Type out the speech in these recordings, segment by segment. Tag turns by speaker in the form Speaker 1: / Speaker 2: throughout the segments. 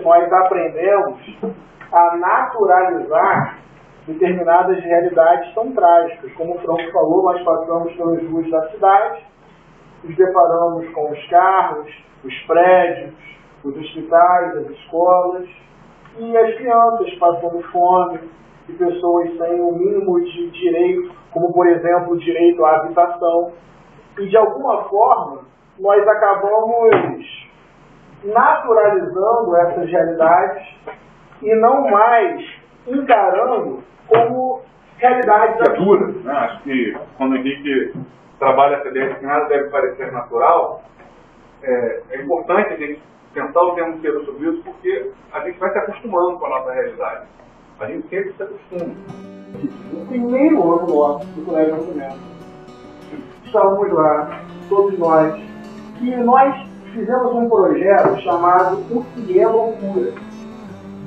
Speaker 1: nós aprendemos a naturalizar determinadas realidades tão trágicas. Como o Franco falou, nós passamos pelas ruas da cidade, nos deparamos com os carros, os prédios, os hospitais, as escolas, e as crianças passando fome, e pessoas sem o mínimo de direito, como, por exemplo, o direito à habitação. E, de alguma forma, nós acabamos naturalizando essas realidades e não mais encarando como realidades
Speaker 2: duras, né? Acho que quando o Henrique trabalha essa ideia de que nada deve parecer natural, é importante a gente pensar o termo inteiro sobre isso, porque a gente vai se acostumando com a nossa realidade. A gente sempre se acostuma.
Speaker 1: No primeiro ano nosso do Colégio Argumento, estávamos lá, todos nós, e nós fizemos um projeto chamado O que é Loucura,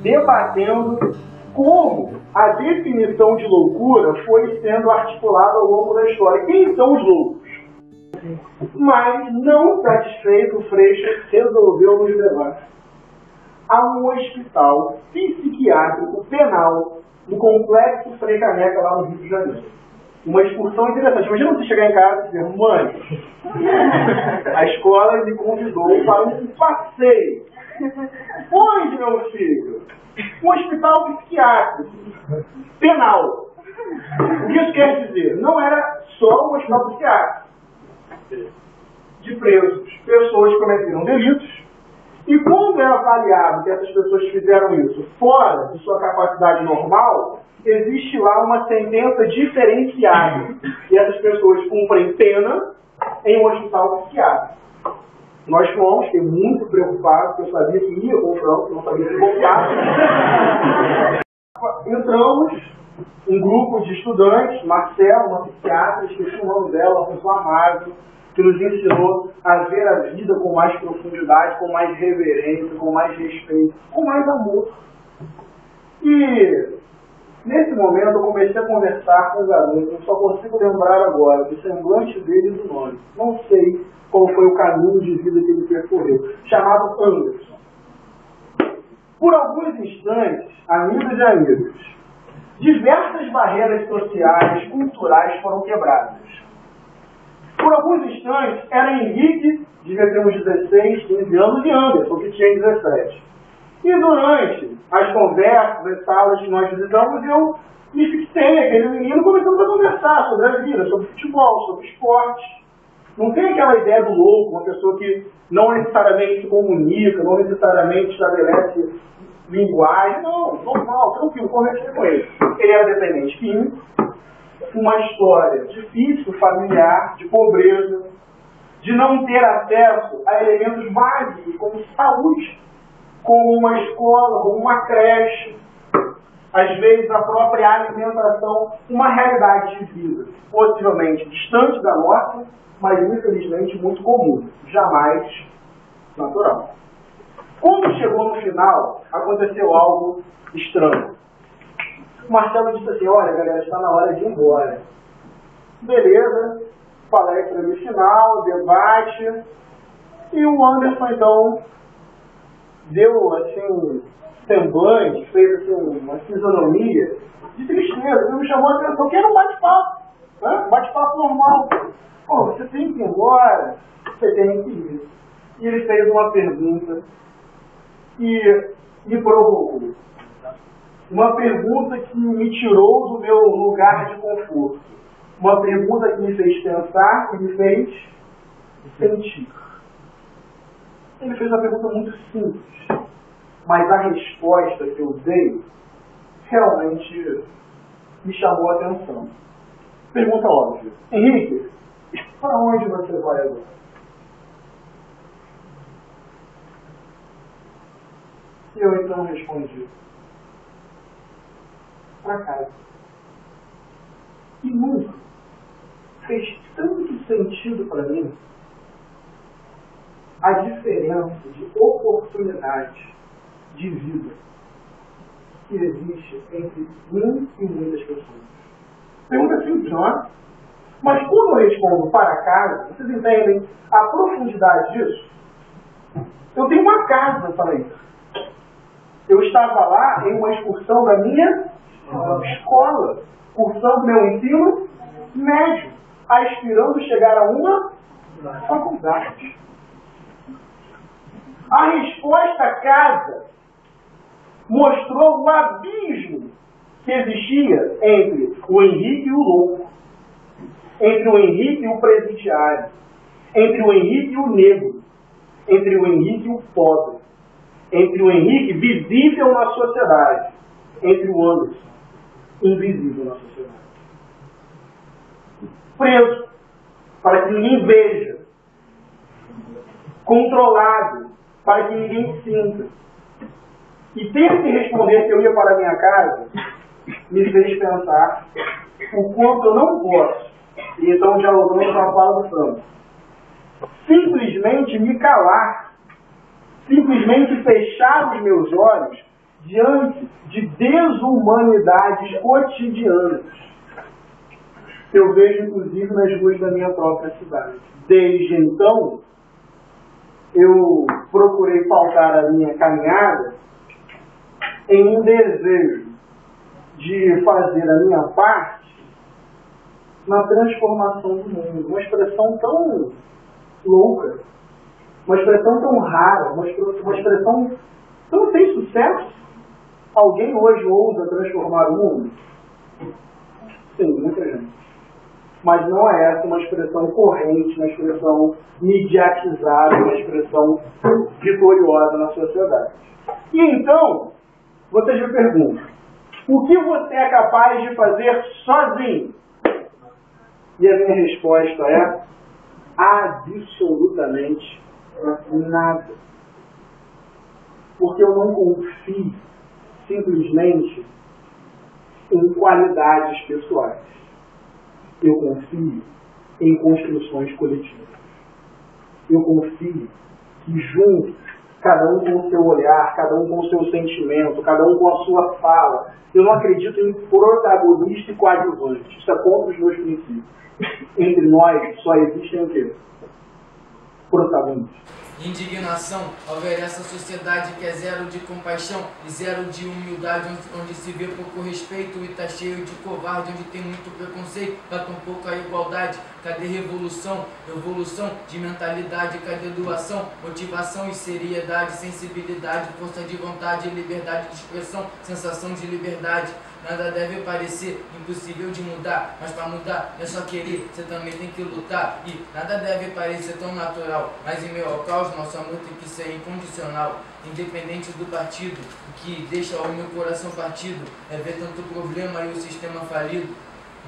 Speaker 1: debatendo como a definição de loucura foi sendo articulada ao longo da história. Quem são os loucos? Mas, não satisfeito, o Freixo resolveu nos levar a um hospital psiquiátrico penal no Complexo Frei Caneca, lá no Rio de Janeiro. Uma excursão interessante. Imagina você chegar em casa e dizer: mãe, a escola me convidou para um passeio. Onde, meu filho? Um hospital psiquiátrico penal. O que isso quer dizer? Não era só um hospital psiquiátrico de presos, pessoas que cometeram delitos, e quando é avaliado que essas pessoas fizeram isso fora de sua capacidade normal, existe lá uma sentença diferenciada, e essas pessoas cumprem pena em um hospital psiquiátrico. Nós fomos, fiquei muito preocupado, porque eu sabia que ia com o Franco, não sabia se voltar. Entramos, um grupo de estudantes, Marcelo, uma psiquiatra, esqueci o nome dela, uma pessoa amável, que nos ensinou a ver a vida com mais profundidade, com mais reverência, com mais respeito, com mais amor. E nesse momento eu comecei a conversar com o garoto, eu só consigo lembrar agora do semblante dele e do nome. Não sei qual foi o caminho de vida que ele percorreu, chamado Anderson. Por alguns instantes, amigos e amigas, diversas barreiras sociais, culturais foram quebradas. Por alguns instantes, era Henrique, devia ter uns 16, 15 anos, e Anderson, que tinha 17. E durante as conversas, as salas que nós visitamos, eu me fixei, aquele menino, começamos a conversar sobre a vida, sobre futebol, sobre esporte. Não tem aquela ideia do louco, uma pessoa que não necessariamente se comunica, não necessariamente estabelece linguagem. Não, normal, tranquilo, conversei com ele. Ele era dependente químico, uma história difícil, familiar, de pobreza, de não ter acesso a elementos básicos como saúde, como uma escola, como uma creche, às vezes a própria alimentação, uma realidade de vida possivelmente distante da nossa, mas infelizmente muito comum, jamais natural. Quando chegou no final, aconteceu algo estranho. O Marcelo disse assim: olha galera, está na hora de ir embora. Beleza, palestra no final, debate, e o Anderson então deu assim semblante, fez assim uma fisionomia de tristeza, ele me chamou a atenção, que era um bate-papo, né? Um bate-papo normal. Pô, você tem que ir embora, você tem que ir. E ele fez uma pergunta que me provocou. Uma pergunta que me tirou do meu lugar de conforto. Uma pergunta que me fez pensar e me fez sentir. Ele fez uma pergunta muito simples, mas a resposta que eu dei realmente me chamou a atenção. Pergunta óbvia: Henrique, para onde você vai agora? E eu então respondi: para casa. E nunca fez tanto sentido para mim a diferença de oportunidade de vida que existe entre mim e muitas pessoas. Pergunta simples, não é? Mas quando eu respondo para casa, vocês entendem a profundidade disso? Eu tenho uma casa para isso. Eu estava lá em uma excursão da minha escola, cursando meu ensino médio, aspirando chegar a uma faculdade. A resposta casa mostrou o abismo que existia entre o Henrique e o louco, entre o Henrique e o presidiário, entre o Henrique e o negro, entre o Henrique e o pobre, entre o Henrique visível na sociedade, entre o Anderson invisível na sociedade. Preso, para que ninguém veja, controlado, para que ninguém sinta. E ter que responder que eu ia para a minha casa me fez pensar o quanto eu não posso, e então dialogando com a fala do Santos, simplesmente me calar, simplesmente fechar os meus olhos diante de desumanidades cotidianas. Eu vejo, inclusive, nas ruas da minha própria cidade. Desde então, eu procurei pautar a minha caminhada em um desejo de fazer a minha parte na transformação do mundo. Uma expressão tão louca, uma expressão tão rara, uma expressão tão sem sucesso. Alguém hoje ousa transformar o mundo? Sim, muita gente. Mas não é essa uma expressão corrente, uma expressão mediatizada, uma expressão vitoriosa na sociedade. E então, vocês me perguntam, o que você é capaz de fazer sozinho? E a minha resposta é absolutamente nada. Porque eu não confio simplesmente em qualidades pessoais. Eu confio em construções coletivas. Eu confio que juntos, cada um com o seu olhar, cada um com o seu sentimento, cada um com a sua fala. Eu não acredito em protagonista e coadjuvante. Isso é contra os meus princípios. Entre nós só existem o quê? Protagonistas.
Speaker 3: Indignação ao ver essa sociedade que é zero de compaixão e zero de humildade, onde se vê pouco respeito e está cheio de covarde, onde tem muito preconceito, tá tão pouco a igualdade. Cadê revolução, evolução de mentalidade? Cadê doação, motivação e seriedade, sensibilidade, força de vontade, liberdade de expressão, sensação de liberdade? Nada deve parecer impossível de mudar, mas para mudar não é só querer, você também tem que lutar. E nada deve parecer tão natural, mas em meio ao caos, nosso amor tem que ser incondicional. Independente do partido, o que deixa o meu coração partido é ver tanto problema e o sistema falido.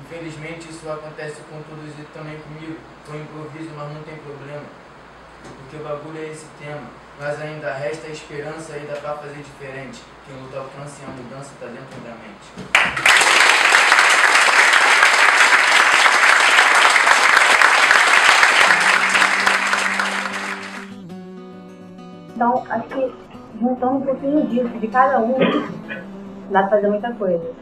Speaker 3: Infelizmente isso acontece com todos e também comigo. Eu improviso, mas não tem problema, porque o bagulho é esse tema. Mas ainda resta a esperança e dá pra fazer diferente. Quem luta alcança e a mudança tá dentro da mente.
Speaker 4: Então, acho que juntando um pouquinho disso, de cada um, dá pra fazer muita coisa.